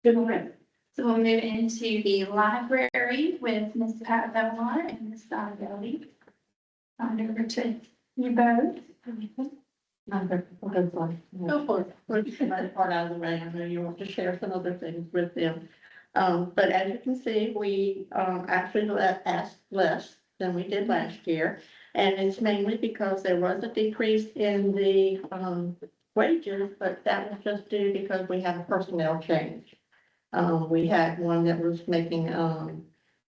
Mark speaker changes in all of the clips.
Speaker 1: Good morning. So we'll move into the library with Ms. Pat Belmar and Ms. Donna Belly. Over to you both.
Speaker 2: Go for it. We'll get that part out of the way. I know you want to share some other things with them. But as you can see, we, actually asked less than we did last year. And it's mainly because there was a decrease in the, wages, but that was just due because we had a personnel change. We had one that was making,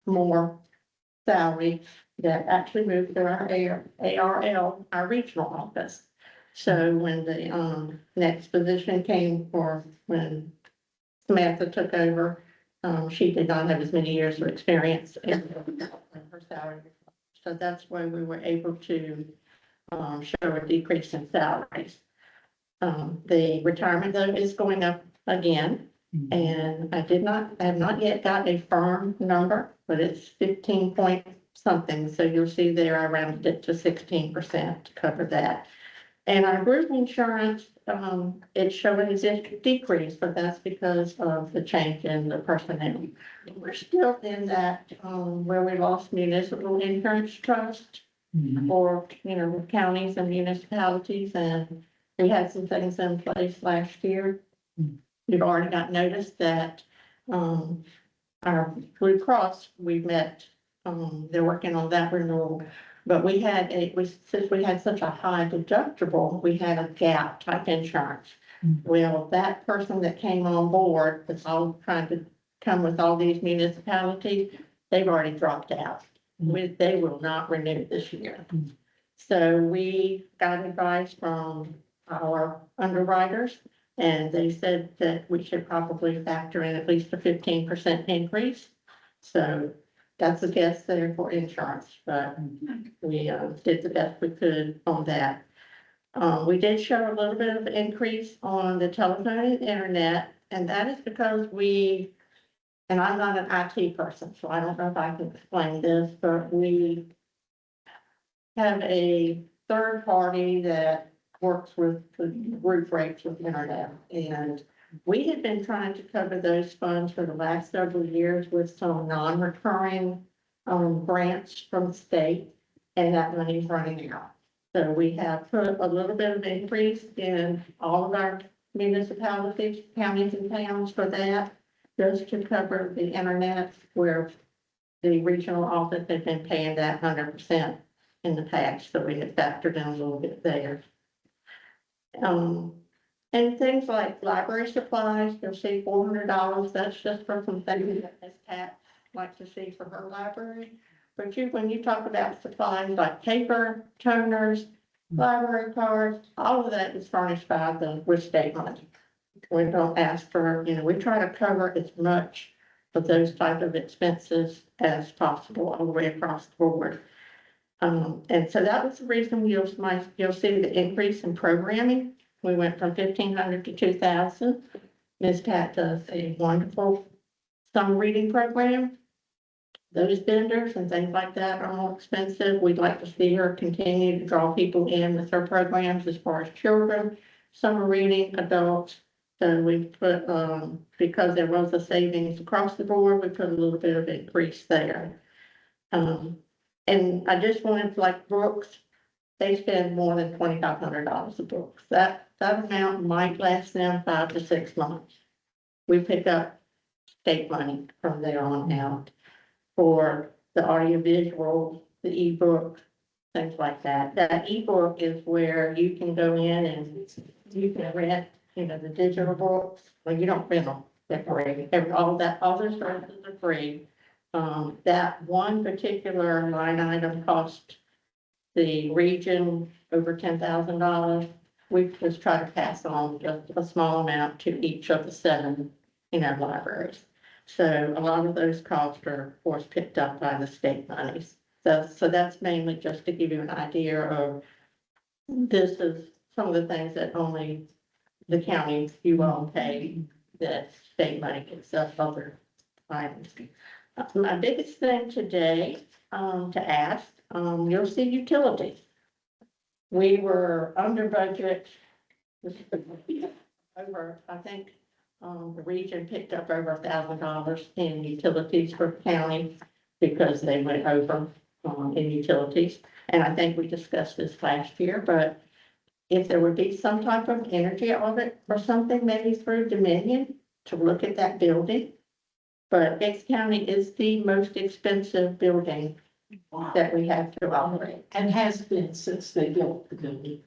Speaker 2: more salary that actually moved to our ARL, our regional office. So when the, next position came for, when Samantha took over, she did not have as many years of experience in her salary. So that's why we were able to, show a decrease in salaries. The retirement though is going up again. And I have not yet got a firm number, but it's 15 point something. So you'll see there, I rounded it to 16% to cover that. And our group insurance, it's showing a decrease, but that's because of the change in the personnel. We're still in that, where we lost municipal insurance trust for, counties and municipalities, and we had some things in place last year. We've already got notice that, our Blue Cross, we've met, they're working on that renewal. But since we had such a high deductible, we had a gap type insurance. Well, that person that came on board was all trying to come with all these municipalities, they've already dropped out. They will not renew this year. So we got advice from our underwriters, and they said that we should probably factor in at least a 15% increase. So that's a guess there for insurance, but we did the best we could on that. We did show a little bit of increase on the telephone and internet, and that is because and I'm not an IT person, so I don't know if I can explain this, but we have a third party that works with the roof rates with internet, and we had been trying to cover those funds for the last several years with some non-recurring grants from the state, and that money's running out. So we have put a little bit of increase in all of our municipalities, counties and towns for that, just to cover the internet, where the regional office had been paying that 100% in the past, so we had factored in a little bit there. And things like library supplies, you'll see $400. That's just for some things that Ms. Pat likes to see for her library. But when you talk about supplies like paper, toners, library cards, all of that is furnished with state money. We don't ask for, we try to cover as much of those type of expenses as possible all the way across the board. And so that was the reason you'll see the increase in programming. We went from 1,500 to 2,000. Ms. Pat does a wonderful summer reading program. Those vendors and things like that are more expensive. We'd like to see her continue to draw people in with her programs as far as children, summer reading, adults. So we put, because there was a savings across the board, we put a little bit of increase there. And I just wanted, like books, they spend more than $2,500 a book. That amount might last them 5 to 6 months. We pick up state money from there on out for the audiovisual, the ebook, things like that. That ebook is where you can go in and you can rent, the digital books. Well, you don't rent them, they're free. All those services are free. That one particular line item cost the region over $10,000. We just try to pass on just a small amount to each of the 7, libraries. So a lot of those costs are, of course, picked up by the state monies. So that's mainly just to give you an idea of this is some of the things that only the counties you all pay, that state money picks up other items. My biggest thing today to ask, you'll see utilities. We were under budget over, I think, the region picked up over $1,000 in utilities for the county because they went over, in utilities. And I think we discussed this last year, but if there would be some type of energy audit or something, maybe through Dominion to look at that building. But Gates County is the most expensive building
Speaker 3: Wow.
Speaker 2: that we have to operate.
Speaker 3: And has been since they built the building.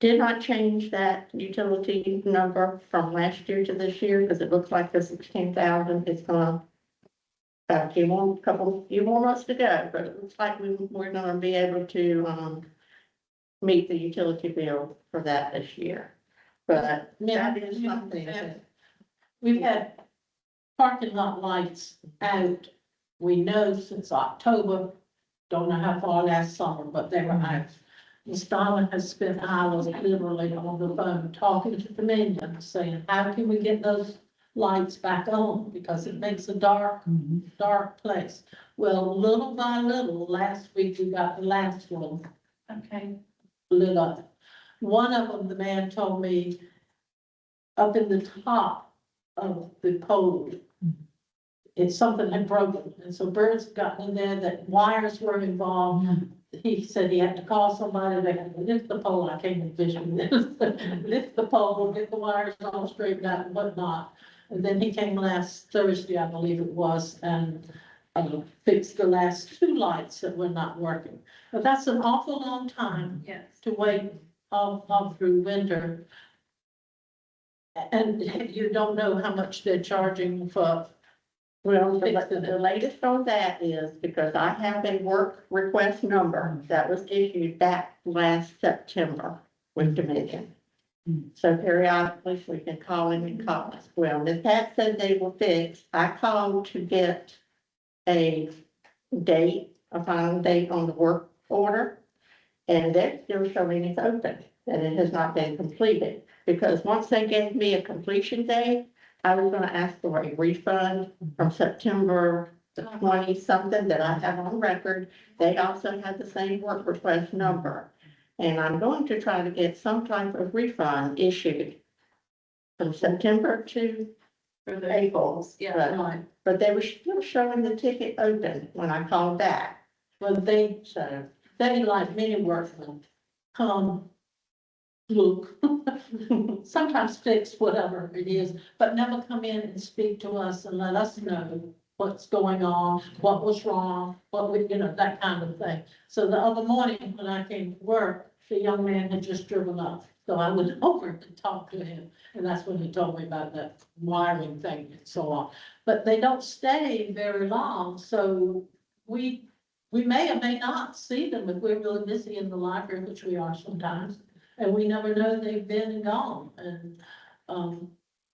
Speaker 2: Did not change that utility number from last year to this year, because it looks like the 16,000 is gonna about a few more months to go, but it looks like we're gonna be able to, meet the utility bill for that this year. But that is something that,
Speaker 3: We've had parking lot lights out, we know since October, don't know how far last summer, but they were out. Ms. Donna has spent hours literally on the phone talking to Dominion, saying, how can we get those lights back on? Because it makes a dark place. Well, little by little, last week we got the last one
Speaker 1: Okay.
Speaker 3: lit up. One of them, the man told me, up in the top of the pole, it's something had broken, and so birds had gotten in there, that wires were involved. He said he had to call somebody, they had to lift the pole, I can't envision this, lift the pole, get the wires all straightened out and whatnot. And then he came last Thursday, I believe it was, and fixed the last two lights that were not working. But that's an awful long time
Speaker 1: Yes.
Speaker 3: to wait all through winter. And you don't know how much they're charging for,
Speaker 2: well,
Speaker 3: Fixing it.
Speaker 2: the latest on that is because I have a work request number that was issued back last September with Dominion. So periodically, we can call in and call us. Well, Ms. Pat said they were fixed. I called to get a date, a final date on the work order. And they're still showing it's open, and it has not been completed. Because once they gave me a completion date, I was gonna ask for a refund from September the 20-something that I have on record. They also had the same work request number. And I'm going to try to get some type of refund issued from September to
Speaker 1: For the
Speaker 2: April.
Speaker 1: yeah.
Speaker 3: right,
Speaker 2: But they were still showing the ticket open when I called back,
Speaker 3: well, they,
Speaker 2: so.
Speaker 3: like many workmen, come, look, sometimes fix whatever it is, but never come in and speak to us and let us know what's going on, what was wrong, what we, that kind of thing. So the other morning when I came to work, the young man had just driven up. So I went over and talked to him, and that's when he told me about that wiring thing and so on. But they don't stay very long, so we may or may not see them if we're really busy in the library, which we are sometimes. And we never know they've been and gone, and,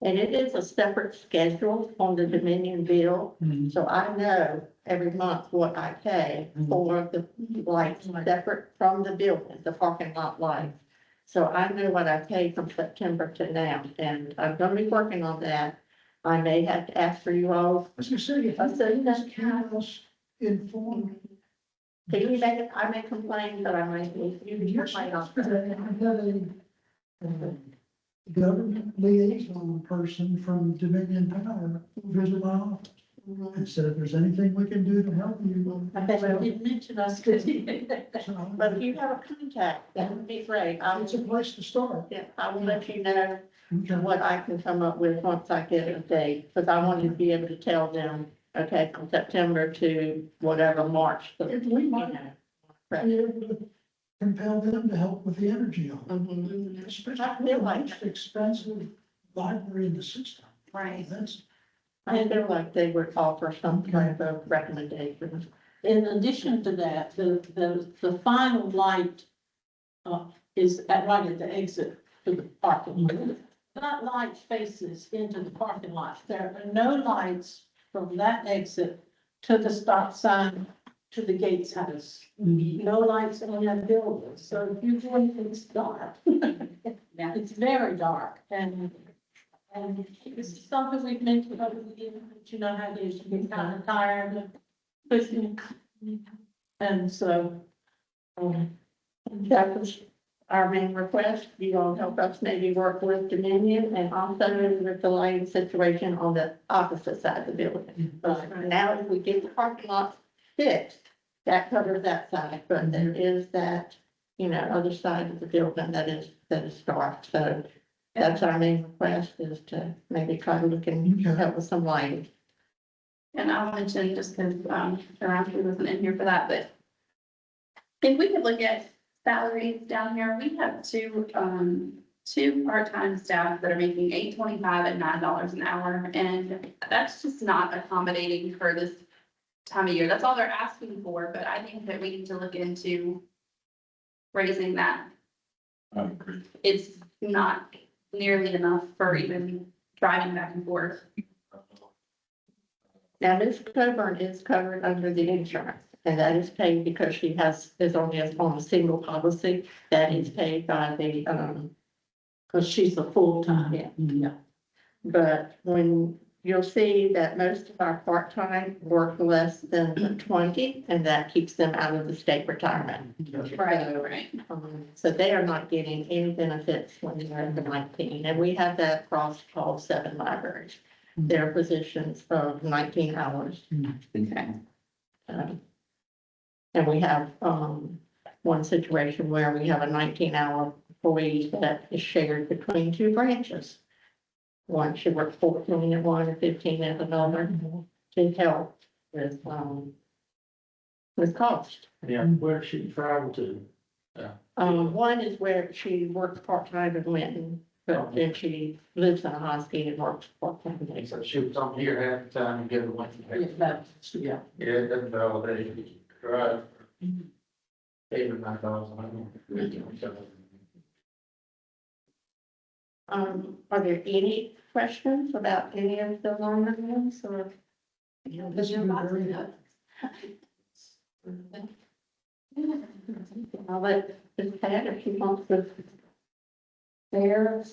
Speaker 2: And it is a separate schedule on the Dominion bill, so I know every month what I pay for the lights separate from the building, the parking lot lights. So I know what I paid from September to now, and I'm gonna be working on that. I may have to ask for you all.
Speaker 4: I was gonna say, if
Speaker 2: I said
Speaker 4: you
Speaker 2: that-
Speaker 4: just keep us informed.
Speaker 2: Can you make it, I may complain, but I might, you can complain on that.
Speaker 4: Yesterday, I had a government liaison person from Dominion Power visit my office
Speaker 2: Mhm.
Speaker 4: and said, if there's anything we can do to help you.
Speaker 3: I bet you didn't mention us, did you?
Speaker 4: So,
Speaker 2: But if you have a contact, that would be great.
Speaker 4: It's a place to start.
Speaker 2: Yeah, I will let you know
Speaker 4: Okay.
Speaker 2: what I can come up with once I get a date, because I want to be able to tell them, okay, from September to whatever, March.
Speaker 4: If we might
Speaker 2: Right.
Speaker 4: be able to compel them to help with the energy on
Speaker 2: Mhm.
Speaker 4: it. Especially
Speaker 2: I
Speaker 4: for
Speaker 2: feel
Speaker 4: the
Speaker 2: like
Speaker 4: most expensive library in the system.
Speaker 1: Right.
Speaker 4: That's,
Speaker 2: I feel like they would offer some type of recommendation.
Speaker 3: In addition to that, the final light, is right at the exit to the parking lot. That light faces into the parking lot. There are no lights from that exit to the stop sign to the Gates house. No lights on that building, so if you go in, it's dark. It's very dark, and this is something we've mentioned over the years, but you know how it is, you get kind of tired of pushing. And so,
Speaker 2: That was our main request, you all help us maybe work with Dominion and also with the lane situation on the opposite side of the building. Now, if we get the parking lot fixed, that covers that side, but there is that, other side of the building that is dark. So that's our main request, is to maybe try to look and help with some lighting.
Speaker 1: And I'll mention, just because, Ashley wasn't in here for that, but if we could look at salaries down here, we have two part-time staff that are making $8.25 and $9 an hour, and that's just not accommodating for this time of year. That's all they're asking for, but I think that we need to look into raising that.
Speaker 5: I agree.
Speaker 1: It's not nearly enough for even driving back and forth.
Speaker 2: Now, Ms. Coburn is covered under the insurance, and that is paid because she is only on a single policy that is paid by the,
Speaker 3: Cause she's a full-time.
Speaker 2: Yeah. But when you'll see that most of our part-time work less than 20, and that keeps them out of the state retirement.
Speaker 1: Right.
Speaker 2: So they are not getting any benefits when they're under 19, and we have that across all 7 libraries. Their positions of 19 hours.
Speaker 1: Okay.
Speaker 2: And we have, one situation where we have a 19-hour employee that is shared between 2 branches. One should work 14 at one and 15 at another to help with cost.
Speaker 5: Yeah, where she travel to?
Speaker 2: One is where she works part-time in Winton, but then she lives in a high-speed and works part-time.
Speaker 5: So she was on here half the time to get away.
Speaker 3: Yeah.
Speaker 5: Yeah, it doesn't validate, right? Even $9,000.
Speaker 2: Are there any questions about any of the line items or?
Speaker 4: This is very,
Speaker 2: I'll let Ms. Pat if she wants to. There.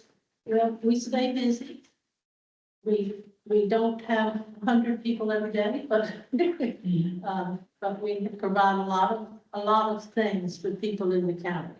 Speaker 3: Well, we stay busy. We don't have 100 people every day, but we provide a lot of things for people in the county.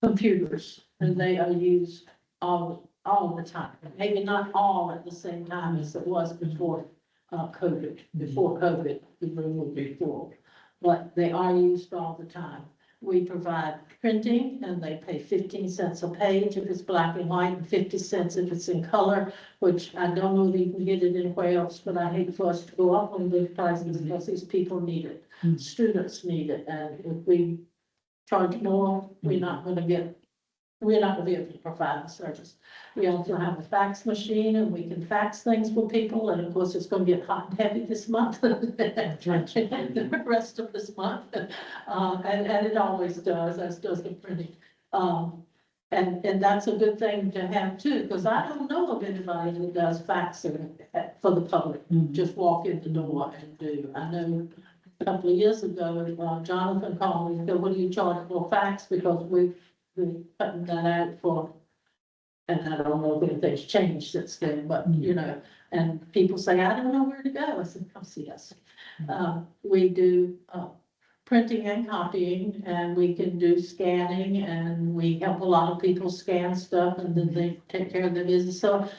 Speaker 3: Computers, and they are used all the time. Maybe not all at the same time as it was before COVID. Before COVID, the room would be full, but they are used all the time. We provide printing, and they pay 15 cents a page if it's black and white, and 50 cents if it's in color, which I don't know if you can get it anywhere else, but I hate for us to go up on those prices because these people need it. Students need it, and if we charge more, we're not gonna be able to provide the service. We also have a fax machine, and we can fax things for people, and of course, it's gonna get hot and heavy this month. The rest of this month, and it always does, as does the printing. And that's a good thing to have too, because I don't know of anybody that does faxing for the public. Just walk in the door and do. I know a couple of years ago, Jonathan called me and said, what do you charge for fax? Because we've been putting that out for, and I don't know if anything's changed since then, but and people say, I don't know where to go. I said, come see us. We do printing and copying, and we can do scanning, and we help a lot of people scan stuff, and then they take care of the business. So,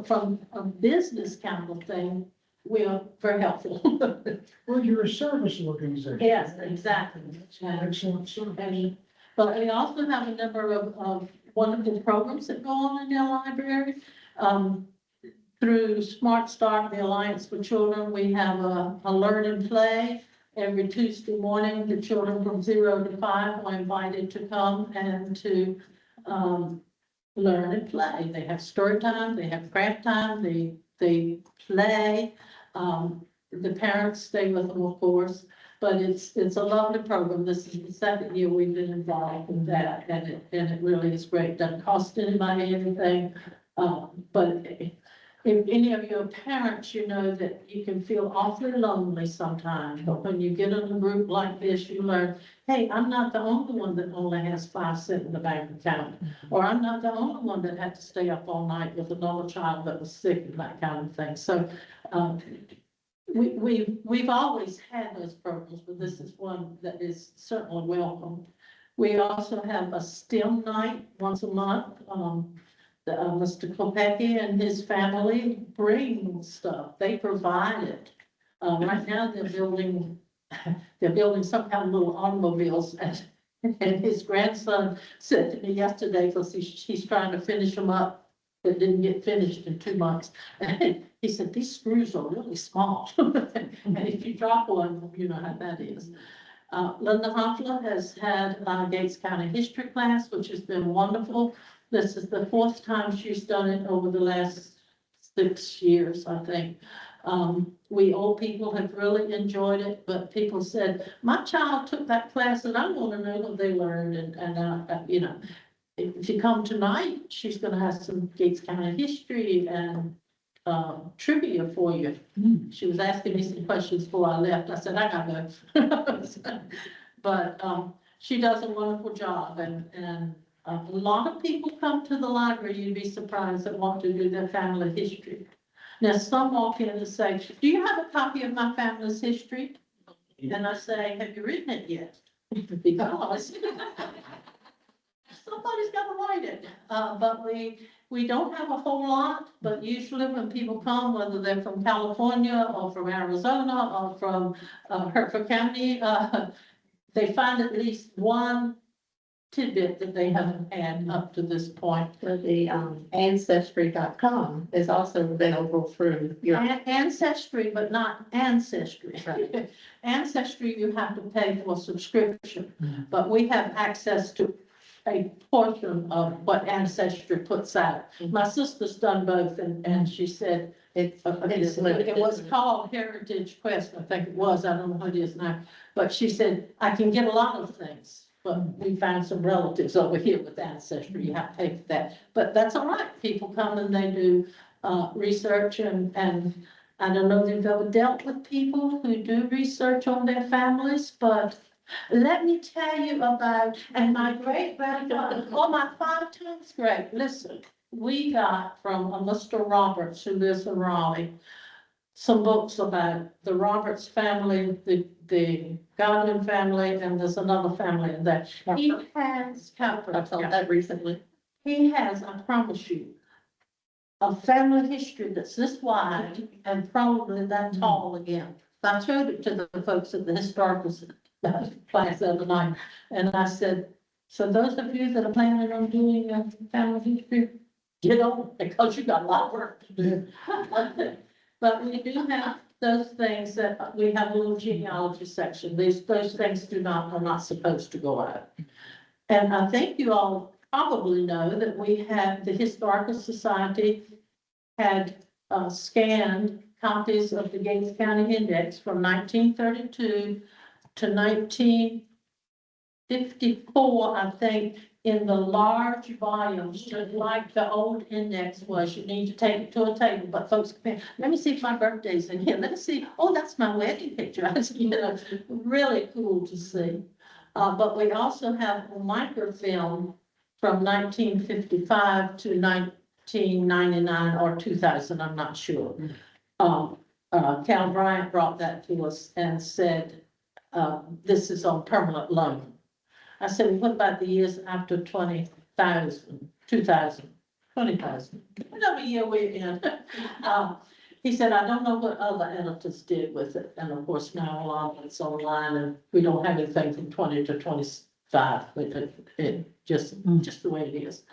Speaker 3: from a business kind of thing, we are very helpful.
Speaker 4: well, you're a service organization.
Speaker 3: Yes, exactly.
Speaker 4: Excellent service.
Speaker 3: But we also have a number of wonderful programs that go on in our library. Through Smart Start, the Alliance for Children, we have a learn and play. Every Tuesday morning, the children from 0 to 5 are invited to come and to learn and play. They have story time, they have craft time, they play. The parents stay with them, of course, but it's a lovely program. This is the second year we've been involved in that, and it really is great. Doesn't cost anybody anything, but if any of your parents, that you can feel awfully lonely sometimes, but when you get in a group like this, you learn, hey, I'm not the only one that only has 5 cents in the bank account, or I'm not the only one that had to stay up all night with another child that was sick and that kind of thing. So, we've always had those programs, but this is one that is certainly welcome. We also have a STEM night once a month. Mr. Kopecki and his family bring stuff. They provide it. Right now they're building some kind of little automobiles and his grandson said to me yesterday, because he's trying to finish them up. That didn't get finished in 2 months. And he said, these screws are really small. And if you drop one, you know how that is. Linda Hoffler has had Gates County History class, which has been wonderful. This is the 4th time she's done it over the last 6 years, I think. We old people have really enjoyed it, but people said, my child took that class and I want to know what they learned. And you know, if you come tonight, she's going to have some Gates County history and trivia for you. She was asking me some questions before I left. I said, I gotta go. But she does a wonderful job, and a lot of people come to the library, you'd be surprised, that want to do their family history. Now, some walk in and say, do you have a copy of my family's history? And I say, have you written it yet? Because somebody's got to write it. But we don't have a whole lot, but usually when people come, whether they're from California or from Arizona or from Hertford County, they find at least one tidbit that they haven't had up to this point.
Speaker 2: So the ancestry.com is also available through your.
Speaker 3: Ancestry, but not Ancestry.
Speaker 2: Right.
Speaker 3: Ancestry, you have to pay for a subscription, but we have access to a portion of what Ancestry puts out. My sister's done both, and she said,
Speaker 2: It is limited.
Speaker 3: it was called Heritage Quest, I think it was, I don't know what it is now. But she said, I can get a lot of things, but we found some relatives over here with Ancestry, you have to pay for that. But that's all right, people come and they do research, and I don't know if you've ever dealt with people who do research on their families, but let me tell you about, and my great grandfather, oh, my 5 times great, listen, we got from a Mr. Roberts who lives in Raleigh, some books about the Roberts family, the Godwin family, and there's another family in there. He has,
Speaker 2: I told that recently.
Speaker 3: he has, I promise you, a family history that's this wide and probably that tall again. I showed it to the folks at the historical class the other night, and I said, so those of you that are planning on doing a family history, get on, because you got a lot of work to do. But we do have those things that we have a little genealogy section. Those things are not supposed to go out. And I think you all probably know that we have, the Historical Society had scanned copies of the Gates County Index from 1932 to 1954, I think, in the large volumes, just like the old index was. You need to take it to a table, but folks, let me see if my birthday's in here. Let me see. Oh, that's my wedding picture. You know, really cool to see. But we also have a microfilm from 1955 to 1999 or 2000, I'm not sure. Cal Bryant brought that to us and said, this is on permanent loan. I said, well, what about the years after 20,000, 2000, 20,000, whatever year we're in? He said, I don't know what other editors did with it. And of course, now a lot of it's online and we don't have anything from 20 to 25, but it just the way it is.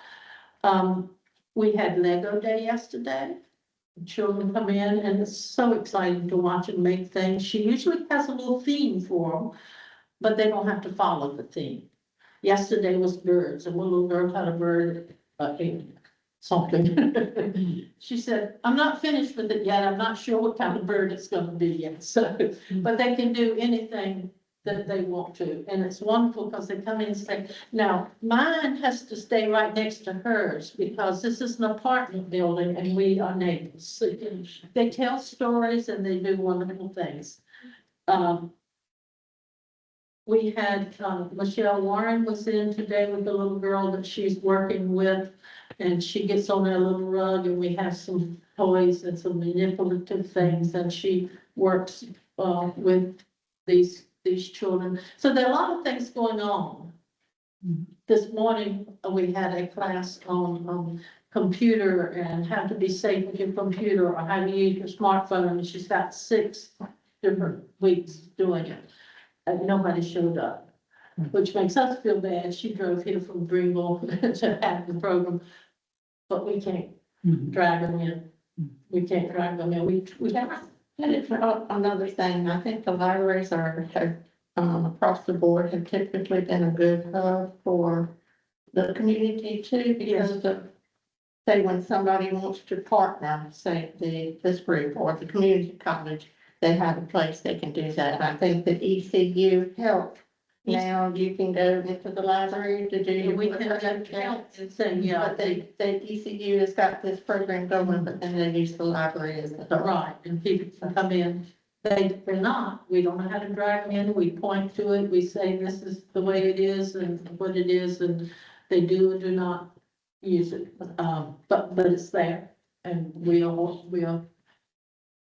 Speaker 3: We had Lego Day yesterday. Children come in and it's so exciting to watch them make things. She usually has a little theme for them, but they don't have to follow the theme. Yesterday was birds, and one little girl had a bird, something. She said, I'm not finished with it yet. I'm not sure what kind of bird it's going to be yet. So, but they can do anything that they want to. And it's wonderful because they come in and say, now mine has to stay right next to hers because this is an apartment building and we are neighbors. So they tell stories and they do wonderful things. We had Michelle Warren was in today with the little girl that she's working with, and she gets on her little rug and we have some toys and some manipulative things, and she works with these children. So there are a lot of things going on. This morning, we had a class on computer and how to be safe with your computer or how to use your smartphone, and she's got 6 different weeks doing it. And nobody showed up, which makes us feel bad. She drove here from Greenville to have the program, but we can't drag them in. We can't drag them in. We have.
Speaker 2: And it's another thing, I think the libraries have, across the board have typically been a good hub for the community too, because of, say, when somebody wants to partner, say, this group or the community college, they have a place they can do that. And I think that ECU help. Now you can go into the library to do your.
Speaker 3: We can help and say, yeah,
Speaker 2: But they ECU has got this program going, but then they use the library as the hub.
Speaker 3: right, and people can come in. They're not, we don't know how to drag them in, we point to it, we say this is the way it is and what it is, and they do or do not use it. But it's there, and we are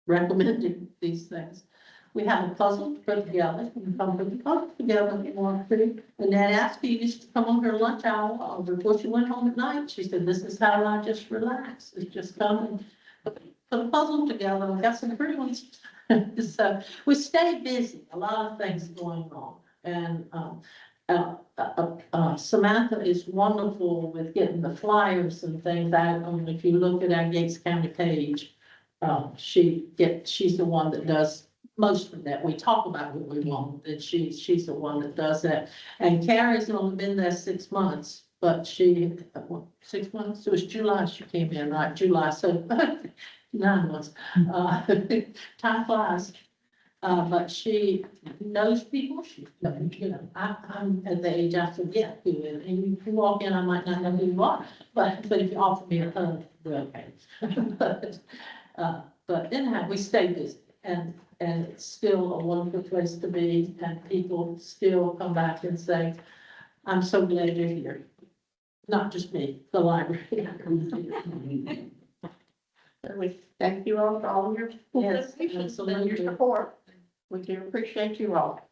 Speaker 3: recommending these things. We have a puzzle to put together, and come put the puzzle together if you want to. And Nat Aspie used to come on her lunch hour, or before she went home at night, she said, this is how I just relax, it's just come and put a puzzle together, we got some pretty ones. So we stay busy, a lot of things going on. And Samantha is wonderful with getting the flyers and things out. I mean, if you look at our Gates County page, she's the one that does most of that. We talk about what we want, and she's the one that does that. And Carrie's only been there 6 months, but 6 months, it was July she came in, right? July, so 9 months. Time flies. But she knows people, I'm at the age I forget who is, and you walk in, I might not know who you are, but if you offer me a hug, we're okay. But anyhow, we stay busy, and it's still a wonderful place to be, and people still come back and say, I'm so glad you're here. Not just me, the library.
Speaker 2: So we thank you all for all your
Speaker 3: Yes,
Speaker 2: presentations and your
Speaker 3: absolutely.
Speaker 2: support. We do appreciate you all.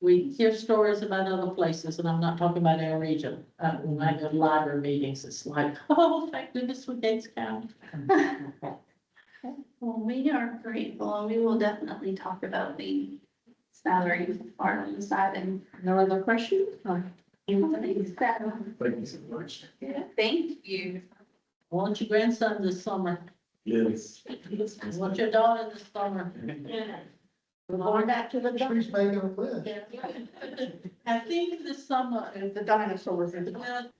Speaker 3: We hear stories about other places, and I'm not talking about our region. When I go to library meetings, it's like, oh, thank goodness for Gates County.
Speaker 1: Well, we are grateful, and we will definitely talk about the salary part on the side and.
Speaker 2: No other questions?
Speaker 5: Thank you so much.
Speaker 1: Yeah, thank you.
Speaker 3: I want your grandson this summer.
Speaker 5: Yes.
Speaker 3: I want your daughter this summer.
Speaker 2: We're going back to the
Speaker 4: She's making a list.
Speaker 3: I think this summer,
Speaker 2: the dinosaurs.
Speaker 3: well,